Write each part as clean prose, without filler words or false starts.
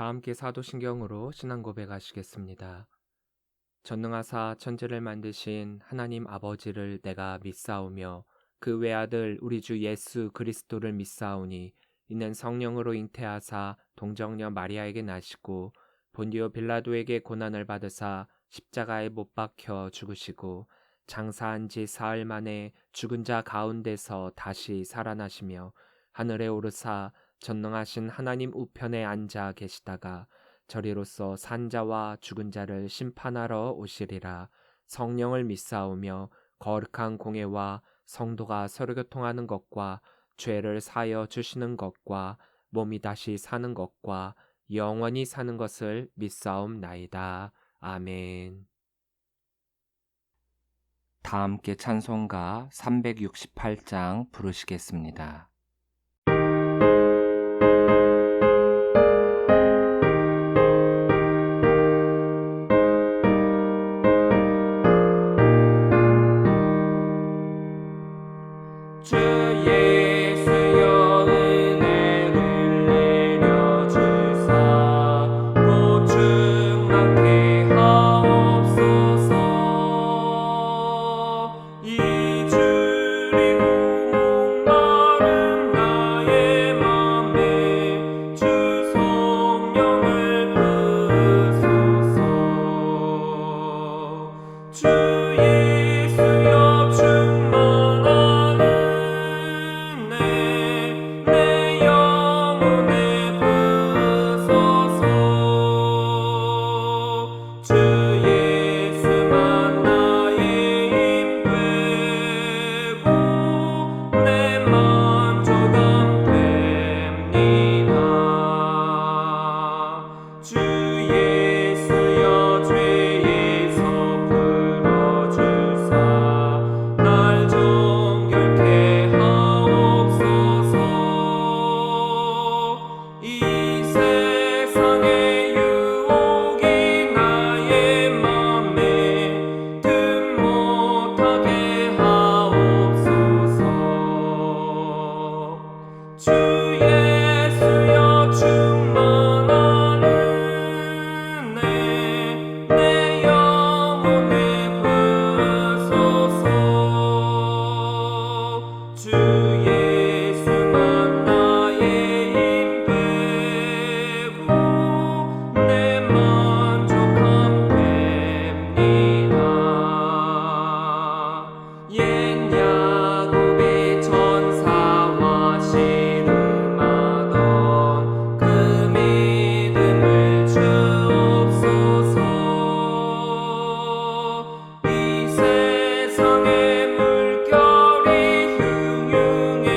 다 함께 사도신경으로 신앙 고백하시겠습니다. 전능하사 천지를 만드신 하나님 아버지를 내가 믿사오며 그 외아들 우리 주 예수 그리스도를 믿사오니 이는 성령으로 잉태하사 동정녀 마리아에게 나시고 본디오 빌라도에게 고난을 받으사 십자가에 못 박혀 죽으시고 장사한 지 사흘 만에 죽은 자 가운데서 다시 살아나시며 하늘에 오르사 전능하신 하나님 우편에 앉아 계시다가 저리로서 산자와 죽은 자를 심판하러 오시리라. 성령을 믿사오며 거룩한 공예와 성도가 서로 교통하는 것과 죄를 사여 주시는 것과 몸이 다시 사는 것과 영원히 사는 것을 믿사옵나이다. 아멘. 다 함께 찬송가 368장 부르시겠습니다. 주 예수여 은혜를 내려주사 곧 충만케 하옵소서. 이 주리고 목마른 나의 맘에 주 성령을 부으소서. 주 예수여 충만한 내 영혼에 부으소서. 주 예수만 나의 힘 되고 내 만족함 됩니다. 주 예수여 죄에서 풀어주사 날 정결케 하옵소서. 이 세상의 유혹이 나의 맘에 든 못하게 하옵소서. 주 예수여 충만한 은혜 내 영혼에 부으소서. 주 예수만 나의 힘 되고 내 만족함 됩니다. 옛 야곱의 전사와 씨름하던 그 믿음을 주옵소서. 이 세상의 물결이 흉흉해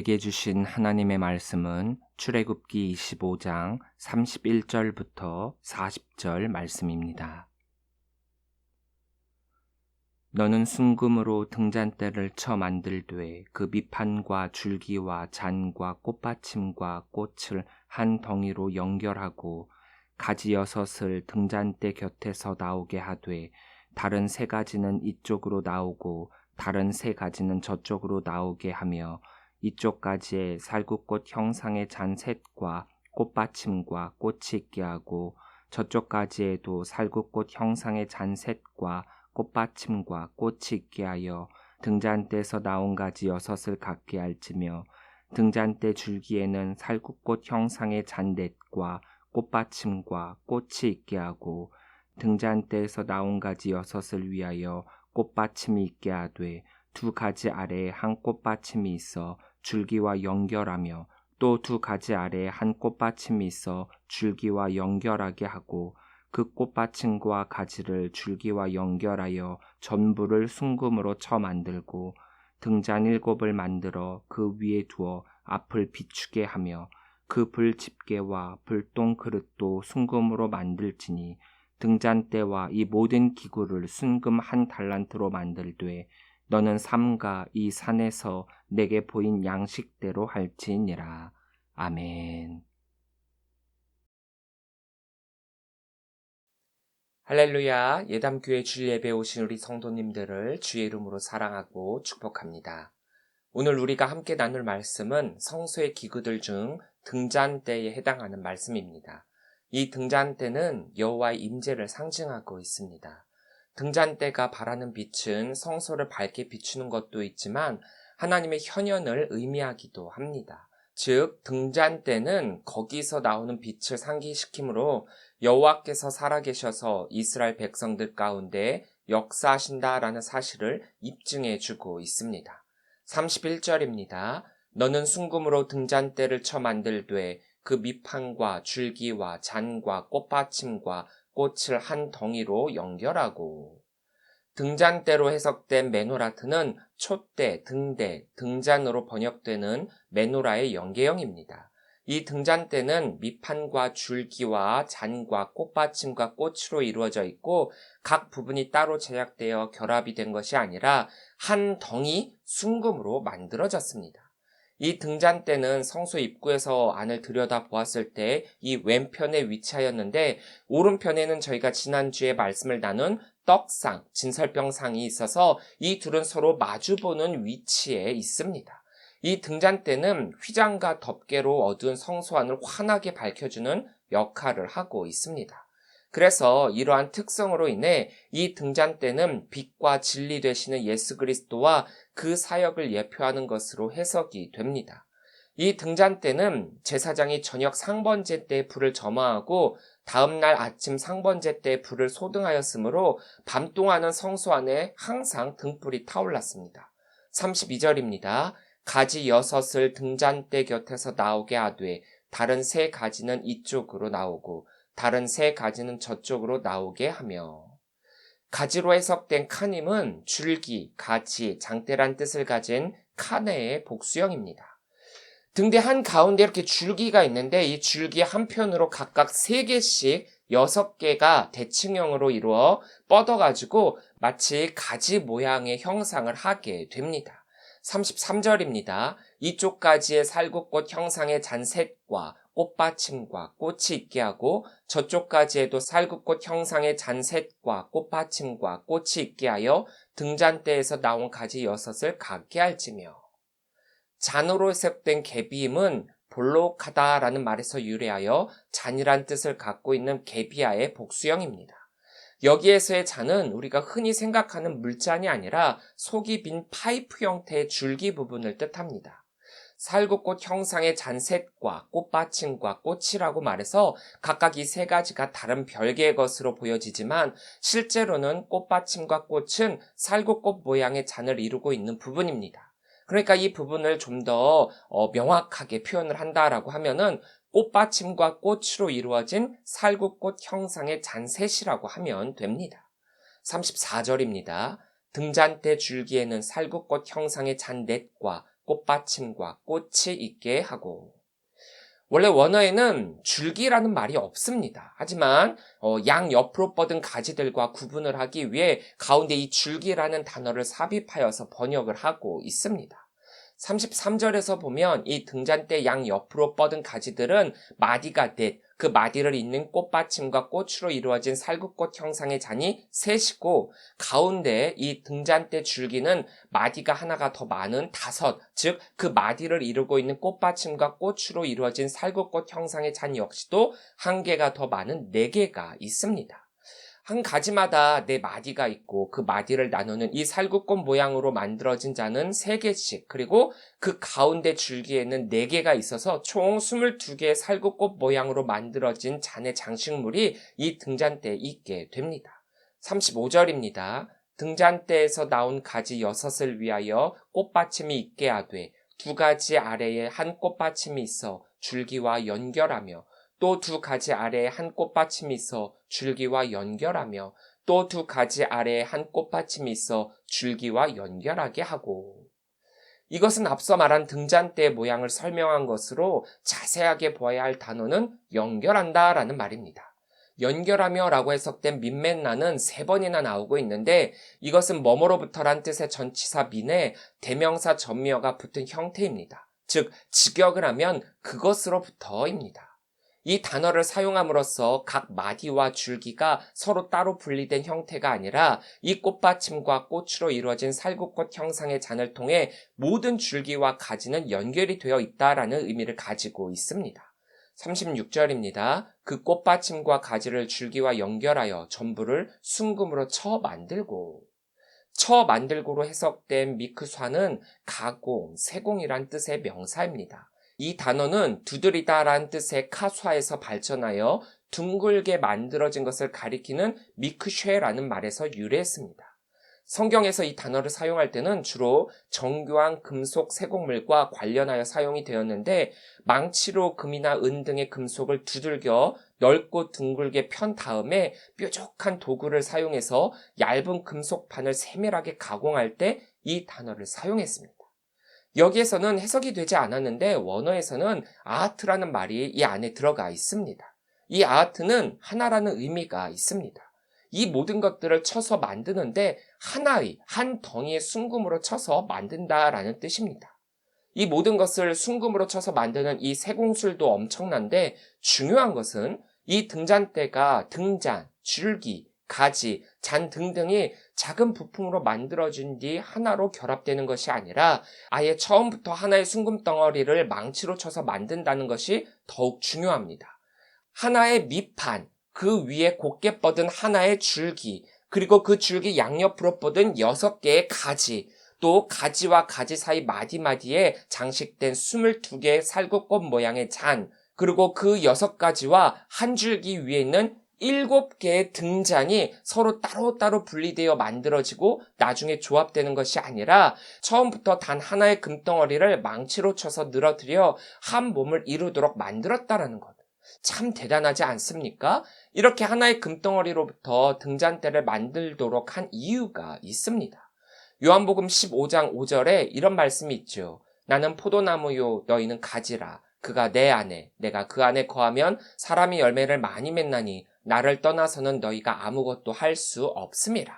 우리에게 주신 하나님의 말씀은 출애굽기 25장 31절부터 40절 말씀입니다. 너는 순금으로 등잔대를 쳐 만들되 그 밑판과 줄기와 잔과 꽃받침과 꽃을 한 덩이로 연결하고 가지 6을 등잔대 곁에서 나오게 하되 다른 3가지는 이쪽으로 나오고 다른 3가지는 저쪽으로 나오게 하며 이쪽 가지에 살구꽃 형상의 잔 셋과 꽃받침과 꽃이 있게 하고 저쪽 가지에도 살구꽃 형상의 잔 셋과 꽃받침과 꽃이 있게 하여 등잔대에서 나온 가지 6을 갖게 할지며 등잔대 줄기에는 살구꽃 형상의 잔넷과 꽃받침과 꽃이 있게 하고 등잔대에서 나온 가지 6을 위하여 꽃받침이 있게 하되 2가지 아래에 한 꽃받침이 있어 줄기와 연결하며 또 2가지 아래에 한 꽃받침이 있어 줄기와 연결하게 하고 그 꽃받침과 가지를 줄기와 연결하여 전부를 순금으로 쳐 만들고 등잔 7을 만들어 그 위에 두어 앞을 비추게 하며 그 불 집게와 불똥 그릇도 순금으로 만들지니 등잔대와 이 모든 기구를 순금 1달란트로 만들되 너는 삼가 이 산에서 내게 보인 양식대로 할지니라. 아멘. 할렐루야. 예담교회 주일 예배에 오신 우리 성도님들을 주의 이름으로 사랑하고 축복합니다. 오늘 우리가 함께 나눌 말씀은 성소의 기구들 중 등잔대에 해당하는 말씀입니다. 이 등잔대는 여호와의 임재를 상징하고 있습니다. 등잔대가 발하는 빛은 성소를 밝게 비추는 것도 있지만 하나님의 현현을 의미하기도 합니다. 즉 등잔대는 거기서 나오는 빛을 상기시키므로 여호와께서 살아계셔서 이스라엘 백성들 가운데 역사하신다라는 사실을 입증해주고 있습니다. 31절입니다. 너는 순금으로 등잔대를 쳐 만들되 그 밑판과 줄기와 잔과 꽃받침과 꽃을 한 덩이로 연결하고. 등잔대로 해석된 메노라트는 촛대, 등대, 등잔으로 번역되는 메노라의 연계형입니다. 이 등잔대는 밑판과 줄기와 잔과 꽃받침과 꽃으로 이루어져 있고 각 부분이 따로 제작되어 결합이 된 것이 아니라 한 덩이 순금으로 만들어졌습니다. 이 등잔대는 성소 입구에서 안을 들여다보았을 때 이 왼편에 위치하였는데 오른편에는 저희가 지난주에 말씀을 나눈 떡상, 진설병상이 있어서 이 둘은 서로 마주보는 위치에 있습니다. 이 등잔대는 휘장과 덮개로 어두운 성소 안을 환하게 밝혀주는 역할을 하고 있습니다. 그래서 이러한 특성으로 인해 이 등잔대는 빛과 진리 되시는 예수 그리스도와 그 사역을 예표하는 것으로 해석이 됩니다. 이 등잔대는 제사장이 저녁 상번제 때 불을 점화하고 다음날 아침 상번제 때 불을 소등하였으므로 밤 동안은 성소 안에 항상 등불이 타올랐습니다. 32절입니다. 가지 6을 등잔대 곁에서 나오게 하되 다른 3가지는 이쪽으로 나오고 다른 3가지는 저쪽으로 나오게 하며. 가지로 해석된 카님은 줄기, 가지, 장대란 뜻을 가진 카네의 복수형입니다. 등대 한가운데 이렇게 줄기가 있는데 이 줄기 한편으로 각각 3개씩 6개가 대칭형으로 이루어 뻗어가지고 마치 가지 모양의 형상을 하게 됩니다. 33절입니다. 이쪽 가지에 살구꽃 형상의 잔셋과 꽃받침과 꽃이 있게 하고 저쪽 가지에도 살구꽃 형상의 잔셋과 꽃받침과 꽃이 있게 하여 등잔대에서 나온 가지 6을 갖게 할지며. 잔으로 해석된 개비임은 볼록하다라는 말에서 유래하여 잔이란 뜻을 갖고 있는 개비아의 복수형입니다. 여기에서의 잔은 우리가 흔히 생각하는 물잔이 아니라 속이 빈 파이프 형태의 줄기 부분을 뜻합니다. 살구꽃 형상의 잔셋과 꽃받침과 꽃이라고 말해서 각각 이 3가지가 다른 별개의 것으로 보여지지만 실제로는 꽃받침과 꽃은 살구꽃 모양의 잔을 이루고 있는 부분입니다. 그러니까 이 부분을 좀 더 명확하게 표현을 한다라고 하면은 꽃받침과 꽃으로 이루어진 살구꽃 형상의 잔셋이라고 하면 됩니다. 34절입니다. 등잔대 줄기에는 살구꽃 형상의 잔넷과 꽃받침과 꽃이 있게 하고. 원래 원어에는 줄기라는 말이 없습니다. 하지만 양 옆으로 뻗은 가지들과 구분을 하기 위해 가운데 이 줄기라는 단어를 삽입하여서 번역을 하고 있습니다. 33절에서 보면 이 등잔대 양 옆으로 뻗은 가지들은 마디가 넷, 그 마디를 잇는 꽃받침과 꽃으로 이루어진 살구꽃 형상의 잔이 셋이고, 가운데 이 등잔대 줄기는 마디가 하나가 더 많은 다섯, 즉 그 마디를 이루고 있는 꽃받침과 꽃으로 이루어진 살구꽃 형상의 잔 역시도 한 개가 더 많은 네 개가 있습니다. 한 가지마다 네 마디가 있고 그 마디를 나누는 이 살구꽃 모양으로 만들어진 잔은 3개씩, 그리고 그 가운데 줄기에는 4개가 있어서 총 22개의 살구꽃 모양으로 만들어진 잔의 장식물이 이 등잔대에 있게 됩니다. 35절입니다. 등잔대에서 나온 가지 6을 위하여 꽃받침이 있게 하되 2가지 아래에 한 꽃받침이 있어 줄기와 연결하며, 또 2가지 아래에 한 꽃받침이 있어 줄기와 연결하며, 또 2가지 아래에 한 꽃받침이 있어 줄기와 연결하게 하고. 이것은 앞서 말한 등잔대의 모양을 설명한 것으로 자세하게 보아야 할 단어는 연결한다 라는 말입니다. 연결하며 라고 해석된 민맨나는 3번이나 나오고 있는데, 이것은 뭐뭐로부터란 뜻의 전치사 민에 대명사 전미어가 붙은 형태입니다. 즉 직역을 하면 그것으로부터입니다. 이 단어를 사용함으로써 각 마디와 줄기가 서로 따로 분리된 형태가 아니라 이 꽃받침과 꽃으로 이루어진 살구꽃 형상의 잔을 통해 모든 줄기와 가지는 연결이 되어 있다라는 의미를 가지고 있습니다. 36절입니다. 그 꽃받침과 가지를 줄기와 연결하여 전부를 순금으로 쳐 만들고로 해석된 미크쇠는 가공, 세공이란 뜻의 명사입니다. 이 단어는 두드리다라는 뜻의 카수아에서 발전하여 둥글게 만들어진 것을 가리키는 미크쉐라는 말에서 유래했습니다. 성경에서 이 단어를 사용할 때는 주로 정교한 금속 세공물과 관련하여 사용이 되었는데, 망치로 금이나 은 등의 금속을 두들겨 넓고 둥글게 편 다음에 뾰족한 도구를 사용해서 얇은 금속판을 세밀하게 가공할 때 이 단어를 사용했습니다. 여기에서는 해석이 되지 않았는데 원어에서는 아하트라는 말이 이 안에 들어가 있습니다. 이 아하트는 하나라는 의미가 있습니다. 이 모든 것들을 쳐서 만드는데 한 덩이의 순금으로 쳐서 만든다라는 뜻입니다. 이 모든 것을 순금으로 쳐서 만드는 이 세공술도 엄청난데, 중요한 것은 이 등잔대가 등잔, 줄기, 가지, 잔 등등이 작은 부품으로 만들어진 뒤 하나로 결합되는 것이 아니라 아예 처음부터 하나의 순금덩어리를 망치로 쳐서 만든다는 것이 더욱 중요합니다. 하나의 밑판, 그 위에 곧게 뻗은 하나의 줄기, 그리고 그 줄기 양옆으로 뻗은 6개의 가지, 또 가지와 가지 사이 마디마디에 장식된 22개의 살구꽃 모양의 잔, 그리고 그 6가지와 한 줄기 위에 있는 7개의 등잔이 서로 따로따로 분리되어 만들어지고 나중에 조합되는 것이 아니라 처음부터 단 하나의 금덩어리를 망치로 쳐서 늘어뜨려 한 몸을 이루도록 만들었다라는 것. 참 대단하지 않습니까? 이렇게 하나의 금덩어리로부터 등잔대를 만들도록 한 이유가 있습니다. 요한복음 15장 5절에 이런 말씀이 있죠. 나는 포도나무요, 너희는 가지라. 그가 내 안에, 내가 그 안에 거하면 사람이 열매를 많이 맺나니 나를 떠나서는 너희가 아무것도 할 수 없음이라.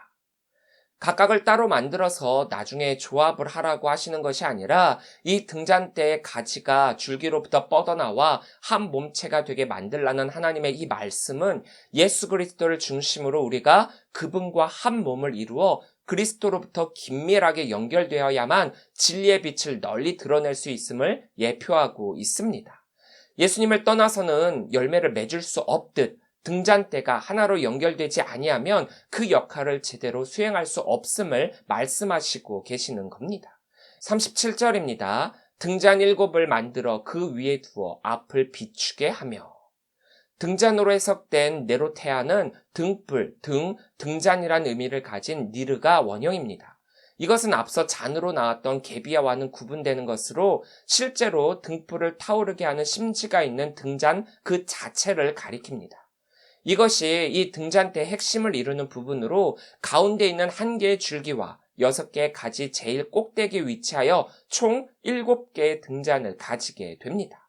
각각을 따로 만들어서 나중에 조합을 하라고 하시는 것이 아니라 이 등잔대의 가지가 줄기로부터 뻗어나와 한 몸체가 되게 만들라는 하나님의 이 말씀은 예수 그리스도를 중심으로 우리가 그분과 한 몸을 이루어 그리스도로부터 긴밀하게 연결되어야만 진리의 빛을 널리 드러낼 수 있음을 예표하고 있습니다. 예수님을 떠나서는 열매를 맺을 수 없듯 등잔대가 하나로 연결되지 아니하면 그 역할을 제대로 수행할 수 없음을 말씀하시고 계시는 겁니다. 37절입니다. 등잔 7을 만들어 그 위에 두어 앞을 비추게 하며. 등잔으로 해석된 네로테아는 등불, 등잔이란 의미를 가진 니르가 원형입니다. 이것은 앞서 잔으로 나왔던 게비아와는 구분되는 것으로 실제로 등불을 타오르게 하는 심지가 있는 등잔 그 자체를 가리킵니다. 이것이 이 등잔대의 핵심을 이루는 부분으로 가운데 있는 한 개의 줄기와 6개의 가지 제일 꼭대기에 위치하여 총 7개의 등잔을 가지게 됩니다.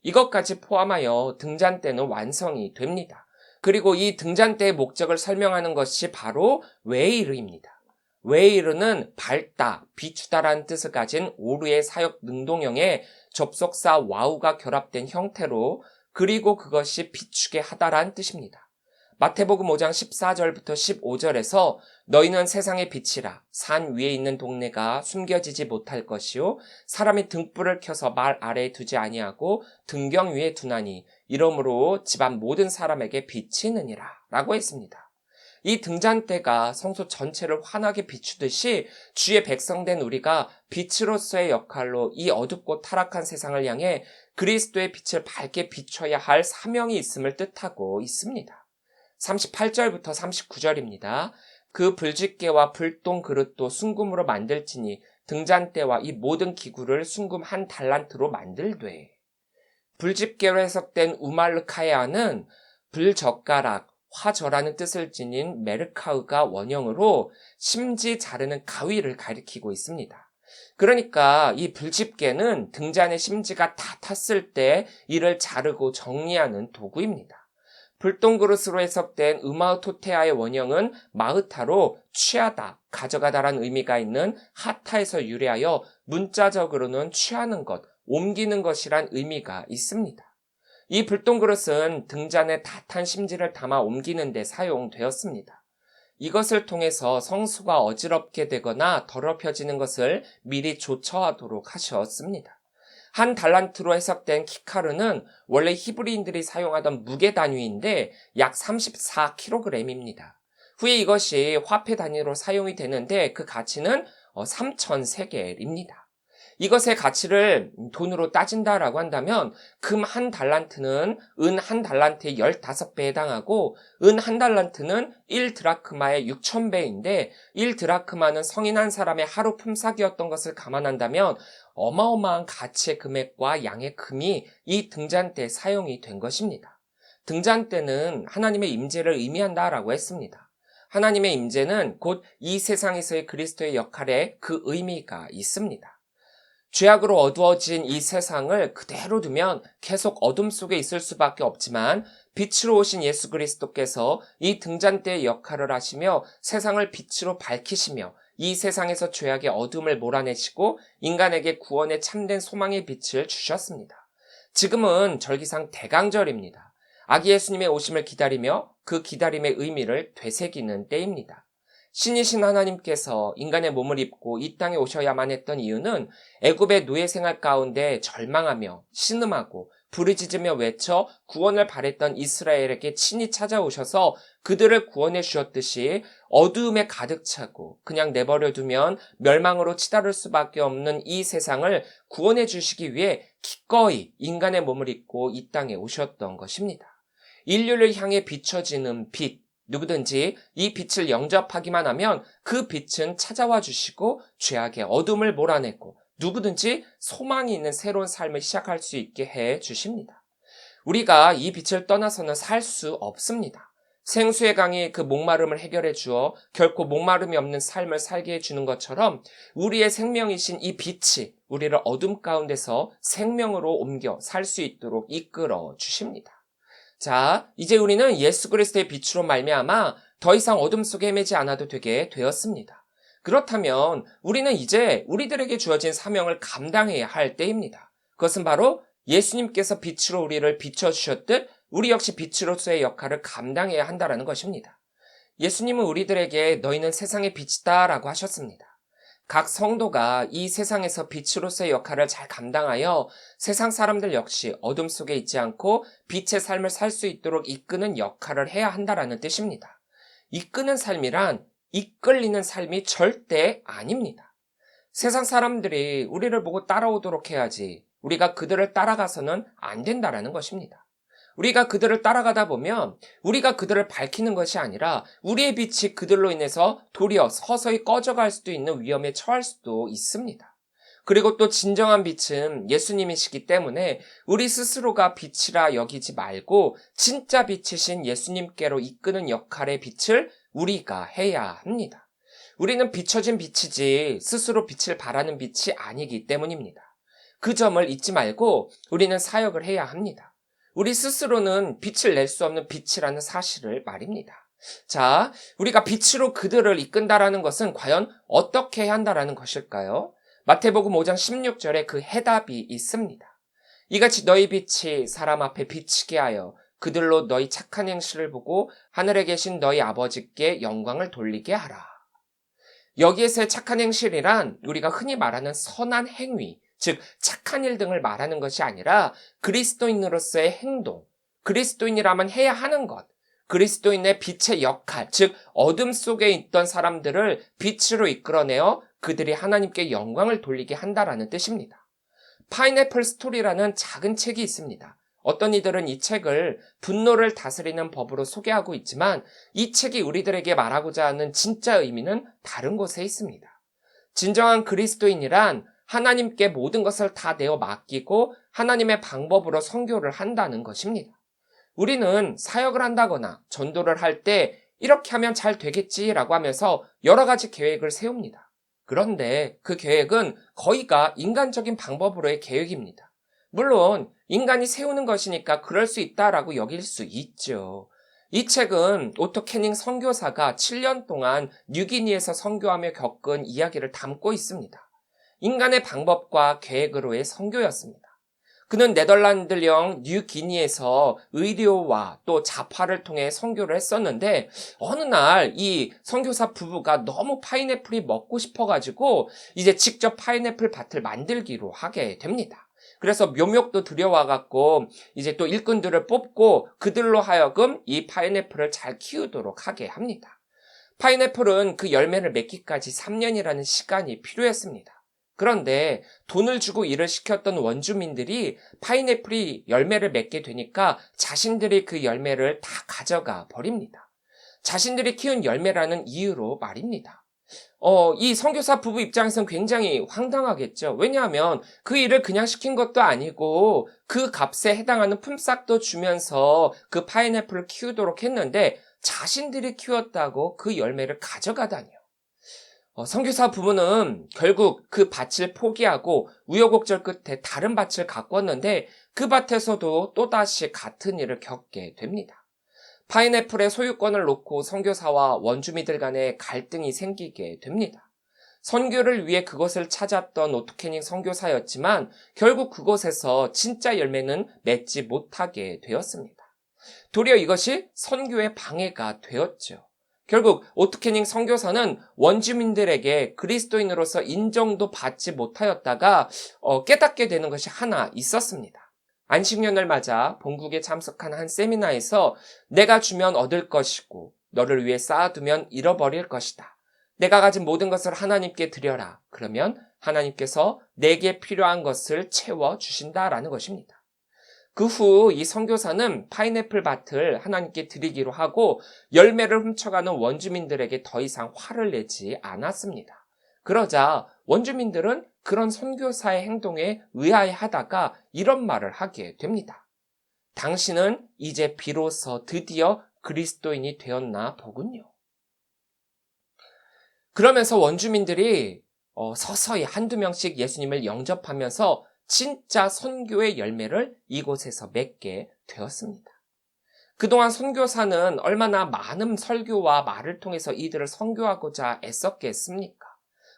이것까지 포함하여 등잔대는 완성이 됩니다. 그리고 이 등잔대의 목적을 설명하는 것이 바로 웨이르입니다. 웨이르는 밝다, 비추다라는 뜻을 가진 오르의 사역 능동형의 접속사 와우가 결합된 형태로 그리고 그것이 비추게 하다라는 뜻입니다. 마태복음 5장 14절부터 15절에서 너희는 세상의 빛이라 산 위에 있는 동네가 숨겨지지 못할 것이요 사람이 등불을 켜서 말 아래에 두지 아니하고 등경 위에 두나니 이러므로 집안 모든 사람에게 빛이 느니라 라고 했습니다. 이 등잔대가 성소 전체를 환하게 비추듯이 주의 백성된 우리가 빛으로서의 역할로 이 어둡고 타락한 세상을 향해 그리스도의 빛을 밝게 비춰야 할 사명이 있음을 뜻하고 있습니다. 38절부터 39절입니다. 그 불집게와 불똥 그릇도 순금으로 만들지니 등잔대와 이 모든 기구를 순금 1달란트로 만들되 불집게로 해석된 우말르카야는 불젓가락, 화저라는 뜻을 지닌 메르카우가 원형으로 심지 자르는 가위를 가리키고 있습니다. 그러니까 이 불집게는 등잔의 심지가 다 탔을 때 이를 자르고 정리하는 도구입니다. 불똥그릇으로 해석된 음아우토테아의 원형은 마흐타로 취하다, 가져가다라는 의미가 있는 하타에서 유래하여 문자적으로는 취하는 것, 옮기는 것이란 의미가 있습니다. 이 불똥그릇은 등잔에 다 탄 심지를 담아 옮기는 데 사용되었습니다. 이것을 통해서 성수가 어지럽게 되거나 더럽혀지는 것을 미리 조처하도록 하셨습니다. 1달란트로 해석된 키카르는 원래 히브리인들이 사용하던 무게 단위인데 약 34kg입니다. 후에 이것이 화폐 단위로 사용이 되는데 그 가치는 3,000세겔입니다. 이것의 가치를 돈으로 따진다라고 한다면 금 1달란트는 은 1달란트의 15배에 해당하고 은 1달란트는 1드라크마의 6,000배인데 1드라크마는 성인 한 사람의 하루 품삯이었던 것을 감안한다면 어마어마한 가치의 금액과 양의 금이 이 등잔대에 사용이 된 것입니다. 등잔대는 하나님의 임재를 의미한다라고 했습니다. 하나님의 임재는 곧 이 세상에서의 그리스도의 역할에 그 의미가 있습니다. 죄악으로 어두워진 이 세상을 그대로 두면 계속 어둠 속에 있을 수밖에 없지만 빛으로 오신 예수 그리스도께서 이 등잔대의 역할을 하시며 세상을 빛으로 밝히시며 이 세상에서 죄악의 어둠을 몰아내시고 인간에게 구원의 참된 소망의 빛을 주셨습니다. 지금은 절기상 대강절입니다. 아기 예수님의 오심을 기다리며 그 기다림의 의미를 되새기는 때입니다. 신이신 하나님께서 인간의 몸을 입고 이 땅에 오셔야만 했던 이유는 애굽의 노예 생활 가운데 절망하며 신음하고 부르짖으며 외쳐 구원을 바랬던 이스라엘에게 친히 찾아오셔서 그들을 구원해 주셨듯이 어두움에 가득 차고 그냥 내버려 두면 멸망으로 치달을 수밖에 없는 이 세상을 구원해 주시기 위해 기꺼이 인간의 몸을 입고 이 땅에 오셨던 것입니다. 인류를 향해 비춰지는 빛, 누구든지 이 빛을 영접하기만 하면 그 빛은 찾아와 주시고 죄악의 어둠을 몰아내고 누구든지 소망이 있는 새로운 삶을 시작할 수 있게 해 주십니다. 우리가 이 빛을 떠나서는 살 수 없습니다. 생수의 강이 그 목마름을 해결해 주어 결코 목마름이 없는 삶을 살게 해주는 것처럼 우리의 생명이신 이 빛이 우리를 어둠 가운데서 생명으로 옮겨 살 수 있도록 이끌어 주십니다. 자, 이제 우리는 예수 그리스도의 빛으로 말미암아 더 이상 어둠 속에 헤매지 않아도 되게 되었습니다. 그렇다면 우리는 이제 우리들에게 주어진 사명을 감당해야 할 때입니다. 그것은 바로 예수님께서 빛으로 우리를 비춰주셨듯 우리 역시 빛으로서의 역할을 감당해야 한다는 것입니다. 예수님은 우리들에게 너희는 세상의 빛이다 라고 하셨습니다. 각 성도가 이 세상에서 빛으로서의 역할을 잘 감당하여 세상 사람들 역시 어둠 속에 있지 않고 빛의 삶을 살 수 있도록 이끄는 역할을 해야 한다라는 뜻입니다. 이끄는 삶이란 이끌리는 삶이 절대 아닙니다. 세상 사람들이 우리를 보고 따라오도록 해야지 우리가 그들을 따라가서는 안 된다라는 것입니다. 우리가 그들을 따라가다 보면 우리가 그들을 밝히는 것이 아니라 우리의 빛이 그들로 인해서 도리어 서서히 꺼져갈 수도 있는 위험에 처할 수도 있습니다. 그리고 또 진정한 빛은 예수님이시기 때문에 우리 스스로가 빛이라 여기지 말고 진짜 빛이신 예수님께로 이끄는 역할의 빛을 우리가 해야 합니다. 우리는 비춰진 빛이지 스스로 빛을 발하는 빛이 아니기 때문입니다. 그 점을 잊지 말고 우리는 사역을 해야 합니다. 우리 스스로는 빛을 낼 수 없는 빛이라는 사실을 말입니다. 자, 우리가 빛으로 그들을 이끈다라는 것은 과연 어떻게 해야 한다라는 것일까요? 마태복음 5장 16절에 그 해답이 있습니다. 이같이 너희 빛이 사람 앞에 비치게 하여 그들로 너희 착한 행실을 보고 하늘에 계신 너희 아버지께 영광을 돌리게 하라. 여기에서의 착한 행실이란 우리가 흔히 말하는 선한 행위, 즉 착한 일 등을 말하는 것이 아니라 그리스도인으로서의 행동, 그리스도인이라면 해야 하는 것, 그리스도인의 빛의 역할, 즉 어둠 속에 있던 사람들을 빛으로 이끌어내어 그들이 하나님께 영광을 돌리게 한다라는 뜻입니다. 파인애플 스토리라는 작은 책이 있습니다. 어떤 이들은 이 책을 분노를 다스리는 법으로 소개하고 있지만 이 책이 우리들에게 말하고자 하는 진짜 의미는 다른 곳에 있습니다. 진정한 그리스도인이란 하나님께 모든 것을 다 내어 맡기고 하나님의 방법으로 선교를 한다는 것입니다. 우리는 사역을 한다거나 전도를 할 때 이렇게 하면 잘 되겠지라고 하면서 여러 가지 계획을 세웁니다. 그런데 그 계획은 거의가 인간적인 방법으로의 계획입니다. 물론 인간이 세우는 것이니까 그럴 수 있다라고 여길 수 있죠. 이 책은 오토 캐닝 선교사가 7년 동안 뉴기니에서 선교하며 겪은 이야기를 담고 있습니다. 인간의 방법과 계획으로의 선교였습니다. 그는 네덜란드령 뉴기니에서 의료와 또 자파를 통해 선교를 했었는데 어느 날 이 선교사 부부가 너무 파인애플이 먹고 싶어가지고 이제 직접 파인애플 밭을 만들기로 하게 됩니다. 그래서 묘목도 들여와갖고 이제 또 일꾼들을 뽑고 그들로 하여금 이 파인애플을 잘 키우도록 하게 합니다. 파인애플은 그 열매를 맺기까지 3년이라는 시간이 필요했습니다. 그런데 돈을 주고 일을 시켰던 원주민들이 파인애플이 열매를 맺게 되니까 자신들이 그 열매를 다 가져가 버립니다. 자신들이 키운 열매라는 이유로 말입니다. 이 선교사 부부 입장에서는 굉장히 황당하겠죠. 왜냐하면 그 일을 그냥 시킨 것도 아니고 그 값에 해당하는 품삯도 주면서 그 파인애플을 키우도록 했는데 자신들이 키웠다고 그 열매를 가져가다니요. 선교사 부부는 결국 그 밭을 포기하고 우여곡절 끝에 다른 밭을 가꿨는데 그 밭에서도 또다시 같은 일을 겪게 됩니다. 파인애플의 소유권을 놓고 선교사와 원주민들 간에 갈등이 생기게 됩니다. 선교를 위해 그것을 찾았던 오토 캐닝 선교사였지만 결국 그곳에서 진짜 열매는 맺지 못하게 되었습니다. 도리어 이것이 선교의 방해가 되었죠. 결국 오토 캐닝 선교사는 원주민들에게 그리스도인으로서 인정도 받지 못하였다가 깨닫게 되는 것이 하나 있었습니다. 안식년을 맞아 본국에 참석한 한 세미나에서 내가 주면 얻을 것이고 너를 위해 쌓아두면 잃어버릴 것이다. 내가 가진 모든 것을 하나님께 드려라. 그러면 하나님께서 내게 필요한 것을 채워주신다라는 것입니다. 그 후 이 선교사는 파인애플 밭을 하나님께 드리기로 하고 열매를 훔쳐가는 원주민들에게 더 이상 화를 내지 않았습니다. 그러자 원주민들은 그런 선교사의 행동에 의아해하다가 이런 말을 하게 됩니다. 당신은 이제 비로소 드디어 그리스도인이 되었나 보군요. 그러면서 원주민들이 서서히 한두 명씩 예수님을 영접하면서 진짜 선교의 열매를 이곳에서 맺게 되었습니다. 그동안 선교사는 얼마나 많은 설교와 말을 통해서 이들을 선교하고자 애썼겠습니까?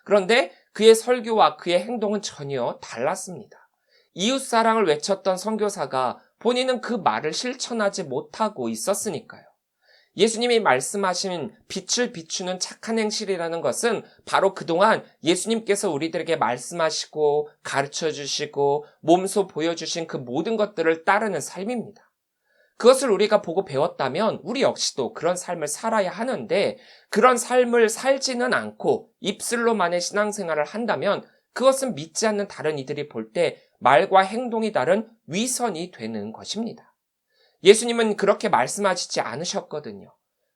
그런데 그의 설교와 그의 행동은 전혀 달랐습니다. 이웃사랑을 외쳤던 선교사가 본인은 그 말을 실천하지 못하고 있었으니까요. 예수님이 말씀하신 빛을 비추는 착한 행실이라는 것은 바로 그동안 예수님께서 우리들에게 말씀하시고 가르쳐주시고 몸소 보여주신 그 모든 것들을 따르는 삶입니다. 그것을 우리가 보고 배웠다면 우리 역시도 그런 삶을 살아야 하는데 그런 삶을 살지는 않고 입술로만의 신앙생활을 한다면 그것은 믿지 않는 다른 이들이 볼 때 말과 행동이 다른 위선이 되는 것입니다. 예수님은 그렇게 말씀하시지 않으셨거든요.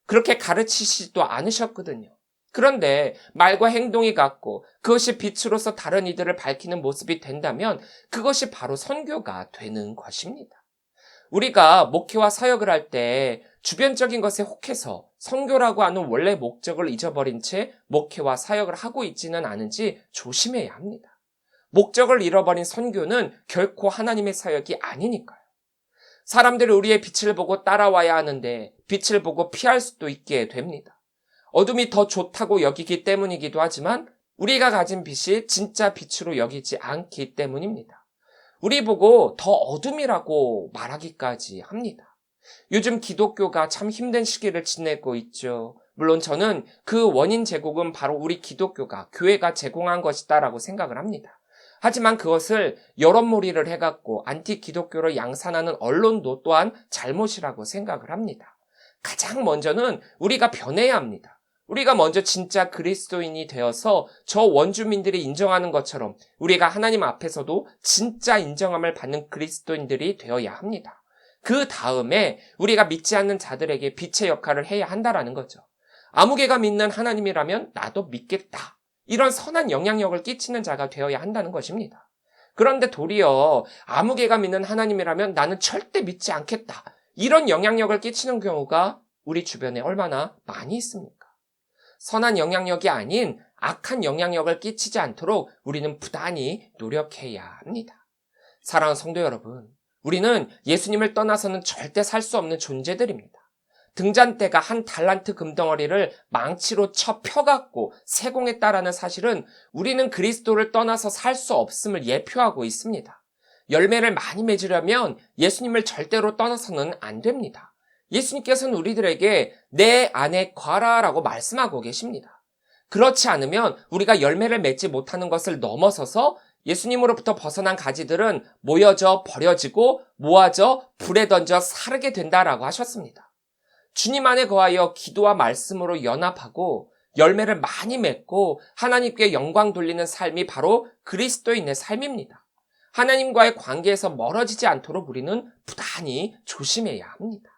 그렇게 가르치시지도 않으셨거든요. 그런데 말과 행동이 같고 그것이 빛으로서 다른 이들을 밝히는 모습이 된다면 그것이 바로 선교가 되는 것입니다. 우리가 목회와 사역을 할 때 주변적인 것에 혹해서 선교라고 하는 원래 목적을 잊어버린 채 목회와 사역을 하고 있지는 않은지 조심해야 합니다. 목적을 잃어버린 선교는 결코 하나님의 사역이 아니니까요. 사람들이 우리의 빛을 보고 따라와야 하는데 빛을 보고 피할 수도 있게 됩니다. 어둠이 더 좋다고 여기기 때문이기도 하지만 우리가 가진 빛이 진짜 빛으로 여기지 않기 때문입니다. 우리 보고 더 어둠이라고 말하기까지 합니다. 요즘 기독교가 참 힘든 시기를 지내고 있죠. 물론 저는 그 원인 제공은 바로 우리 기독교가, 교회가 제공한 것이다라고 생각을 합니다. 하지만 그것을 여론몰이를 해갖고 안티 기독교를 양산하는 언론도 또한 잘못이라고 생각을 합니다. 가장 먼저는 우리가 변해야 합니다. 우리가 먼저 진짜 그리스도인이 되어서 저 원주민들이 인정하는 것처럼 우리가 하나님 앞에서도 진짜 인정함을 받는 그리스도인들이 되어야 합니다. 그 다음에 우리가 믿지 않는 자들에게 빛의 역할을 해야 한다라는 거죠. 아무개가 믿는 하나님이라면 나도 믿겠다. 이런 선한 영향력을 끼치는 자가 되어야 한다는 것입니다. 그런데 도리어 아무개가 믿는 하나님이라면 나는 절대 믿지 않겠다. 이런 영향력을 끼치는 경우가 우리 주변에 얼마나 많이 있습니까? 선한 영향력이 아닌 악한 영향력을 끼치지 않도록 우리는 부단히 노력해야 합니다. 사랑하는 성도 여러분, 우리는 예수님을 떠나서는 절대 살 수 없는 존재들입니다. 등잔대가 한 달란트 금덩어리를 망치로 쳐 펴갖고 세공했다라는 사실은 우리는 그리스도를 떠나서 살 수 없음을 예표하고 있습니다. 열매를 많이 맺으려면 예수님을 절대로 떠나서는 안 됩니다. 예수님께서는 우리들에게 내 안에 거하라라고 말씀하고 계십니다. 그렇지 않으면 우리가 열매를 맺지 못하는 것을 넘어서서 예수님으로부터 벗어난 가지들은 모여져 버려지고 모아져 불에 던져 사르게 된다라고 하셨습니다. 주님 안에 거하여 기도와 말씀으로 연합하고 열매를 많이 맺고 하나님께 영광 돌리는 삶이 바로 그리스도인의 삶입니다. 하나님과의 관계에서 멀어지지 않도록 우리는 부단히 조심해야 합니다.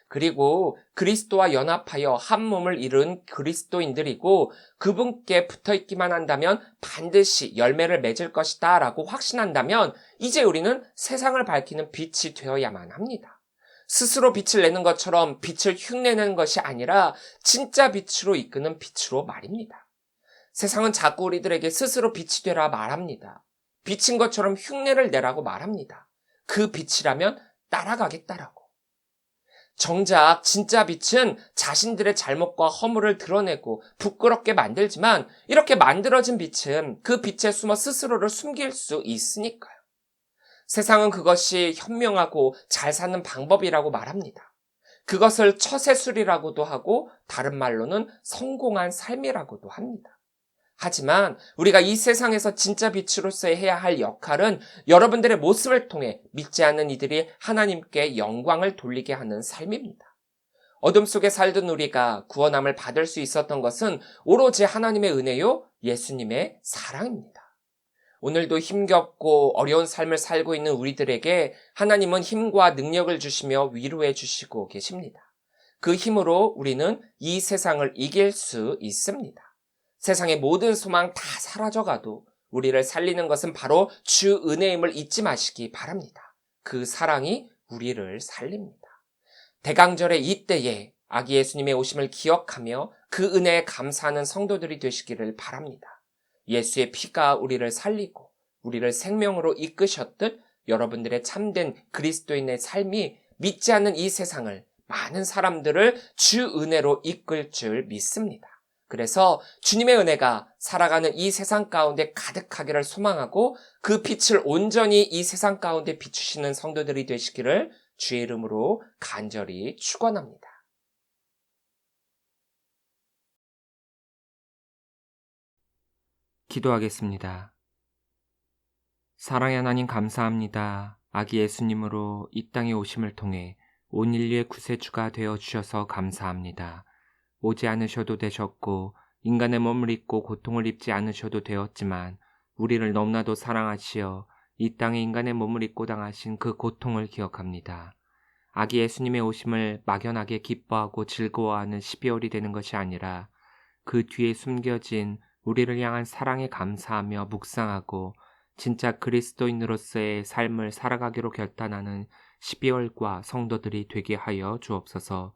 그리고 그리스도와 연합하여 한 몸을 이룬 그리스도인들이고 그분께 붙어있기만 한다면 반드시 열매를 맺을 것이다 라고 확신한다면 이제 우리는 세상을 밝히는 빛이 되어야만 합니다. 스스로 빛을 내는 것처럼 빛을 흉내내는 것이 아니라 진짜 빛으로 이끄는 빛으로 말입니다. 세상은 자꾸 우리들에게 스스로 빛이 되라 말합니다. 빛인 것처럼 흉내를 내라고 말합니다. 그 빛이라면 따라가겠다라고. 정작 진짜 빛은 자신들의 잘못과 허물을 드러내고 부끄럽게 만들지만 이렇게 만들어진 빛은 그 빛에 숨어 스스로를 숨길 수 있으니까요. 세상은 그것이 현명하고 잘 사는 방법이라고 말합니다. 그것을 처세술이라고도 하고 다른 말로는 성공한 삶이라고도 합니다. 하지만 우리가 이 세상에서 진짜 빛으로서 해야 할 역할은 여러분들의 모습을 통해 믿지 않는 이들이 하나님께 영광을 돌리게 하는 삶입니다. 어둠 속에 살던 우리가 구원함을 받을 수 있었던 것은 오로지 하나님의 은혜요, 예수님의 사랑입니다. 오늘도 힘겹고 어려운 삶을 살고 있는 우리들에게 하나님은 힘과 능력을 주시며 위로해 주시고 계십니다. 그 힘으로 우리는 이 세상을 이길 수 있습니다. 세상의 모든 소망 다 사라져가도 우리를 살리는 것은 바로 주 은혜임을 잊지 마시기 바랍니다. 그 사랑이 우리를 살립니다. 대강절의 이때에 아기 예수님의 오심을 기억하며 그 은혜에 감사하는 성도들이 되시기를 바랍니다. 예수의 피가 우리를 살리고 우리를 생명으로 이끄셨듯 여러분들의 참된 그리스도인의 삶이 믿지 않는 이 세상을, 많은 사람들을 주 은혜로 이끌 줄 믿습니다. 그래서 주님의 은혜가 살아가는 이 세상 가운데 가득하기를 소망하고 그 빛을 온전히 이 세상 가운데 비추시는 성도들이 되시기를 주의 이름으로 간절히 축원합니다. 기도하겠습니다. 사랑의 하나님 감사합니다. 아기 예수님으로 이 땅에 오심을 통해 온 인류의 구세주가 되어 주셔서 감사합니다. 오지 않으셔도 되셨고 인간의 몸을 입고 고통을 입지 않으셔도 되었지만 우리를 너무나도 사랑하시어 이 땅에 인간의 몸을 입고 당하신 그 고통을 기억합니다. 아기 예수님의 오심을 막연하게 기뻐하고 즐거워하는 12월이 되는 것이 아니라 그 뒤에 숨겨진 우리를 향한 사랑에 감사하며 묵상하고 진짜 그리스도인으로서의 삶을 살아가기로 결단하는 12월과 성도들이 되게 하여 주옵소서.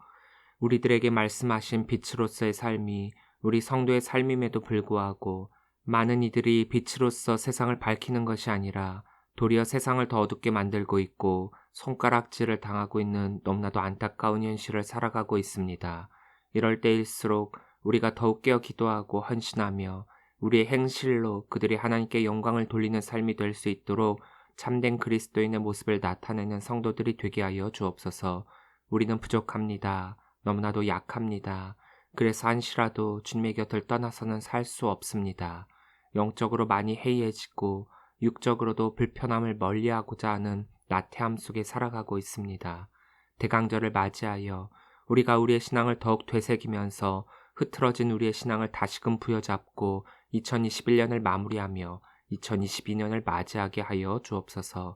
우리들에게 말씀하신 빛으로서의 삶이 우리 성도의 삶임에도 불구하고 많은 이들이 빛으로서 세상을 밝히는 것이 아니라 도리어 세상을 더 어둡게 만들고 있고 손가락질을 당하고 있는 너무나도 안타까운 현실을 살아가고 있습니다. 이럴 때일수록 우리가 더욱 깨어 기도하고 헌신하며 우리의 행실로 그들이 하나님께 영광을 돌리는 삶이 될 수 있도록 참된 그리스도인의 모습을 나타내는 성도들이 되게 하여 주옵소서. 우리는 부족합니다. 너무나도 약합니다. 그래서 한시라도 주님의 곁을 떠나서는 살 수 없습니다. 영적으로 많이 해이해지고 육적으로도 불편함을 멀리하고자 하는 나태함 속에 살아가고 있습니다. 대강절을 맞이하여 우리가 우리의 신앙을 더욱 되새기면서 흐트러진 우리의 신앙을 다시금 부여잡고 2021년을 마무리하며 2022년을 맞이하게 하여 주옵소서.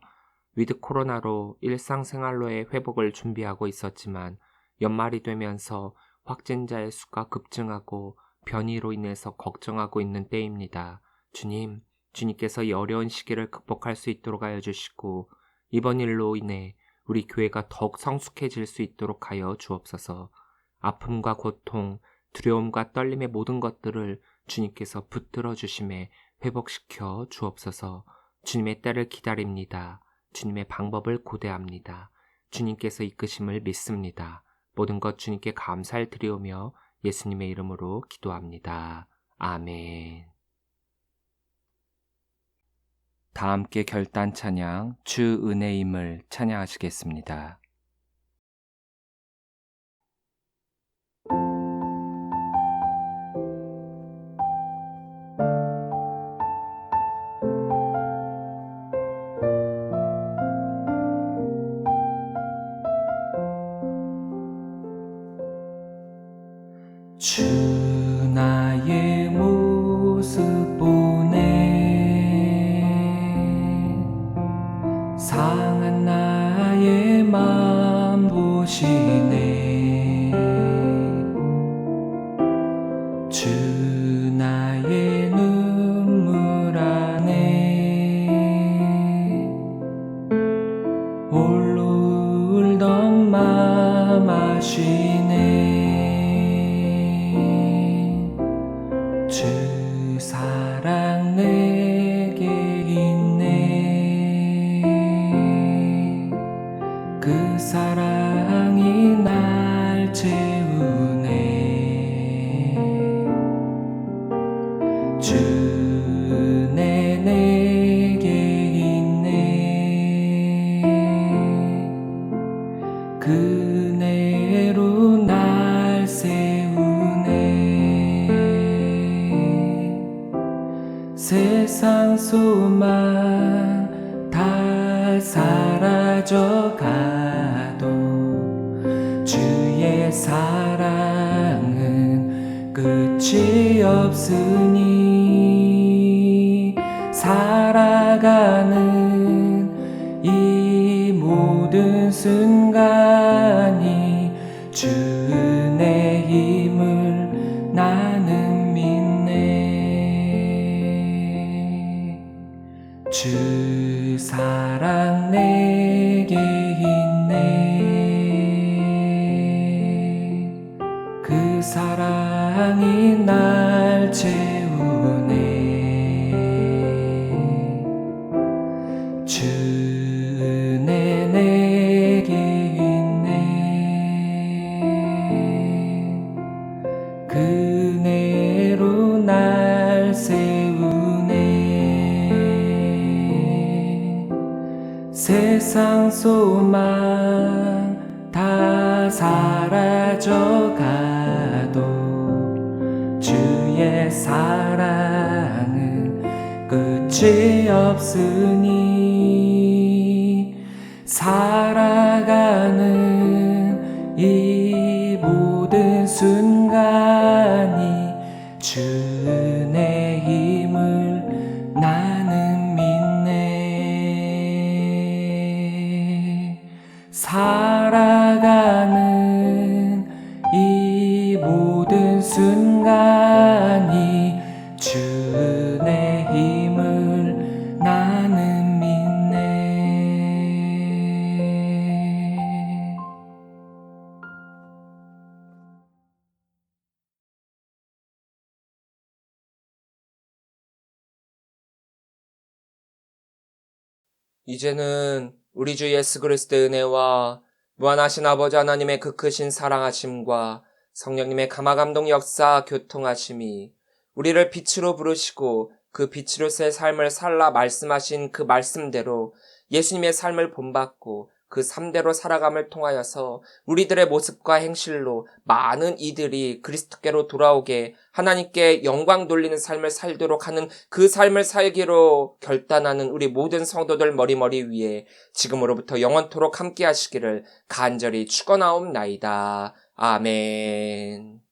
위드 코로나로 일상생활로의 회복을 준비하고 있었지만 연말이 되면서 확진자의 수가 급증하고 변이로 인해서 걱정하고 있는 때입니다. 주님께서 이 어려운 시기를 극복할 수 있도록 하여 주시고 이번 일로 인해 우리 교회가 더욱 성숙해질 수 있도록 하여 주옵소서. 아픔과 고통, 두려움과 떨림의 모든 것들을 주님께서 붙들어 주심에 회복시켜 주옵소서. 주님의 때를 기다립니다. 주님의 방법을 고대합니다. 주님께서 이끄심을 믿습니다. 모든 것 주님께 감사를 드리오며 예수님의 이름으로 기도합니다. 아멘. 다 함께 결단 찬양 주 은혜임을 찬양하시겠습니다. 주 나의 모습 보네 상한 나의 맘 보시네 주 나의 눈물 안에 홀로 울던 맘 아시네 주 사랑 내게 있네 그 사랑이 날 채우네 주 은혜 내게 있네 그 은혜로 날 세우네 세상 소망 다 사라져가도 주의 사랑은 끝이 없으니 살아가는 이 모든 순간이 주 은혜임을 나는 믿네 주 사랑 내게 있네 그 사랑이 날 채우네 주 은혜 내게 있네 그 은혜로 날 세우네 세상 소망 다 사라져가도 주의 사랑은 끝이 없으니 살아가는 이 모든 순간이 주 은혜임을 나는 믿네 살아가는 이 모든 순간이 주 은혜임을 나는 믿네 이제는 우리 주 예수 그리스도의 은혜와 무한하신 아버지 하나님의 그 크신 사랑하심과 성령님의 감화감동 역사 교통하심이 우리를 빛으로 부르시고 그 빛으로 새 삶을 살라 말씀하신 그 말씀대로 예수님의 삶을 본받고 그 삶대로 살아감을 통하여서 우리들의 모습과 행실로 많은 이들이 그리스도께로 돌아오게 하나님께 영광 돌리는 삶을 살도록 하는 그 삶을 살기로 결단하는 우리 모든 성도들 머리머리 위에 지금으로부터 영원토록 함께 하시기를 간절히 축원하옵나이다. 아멘.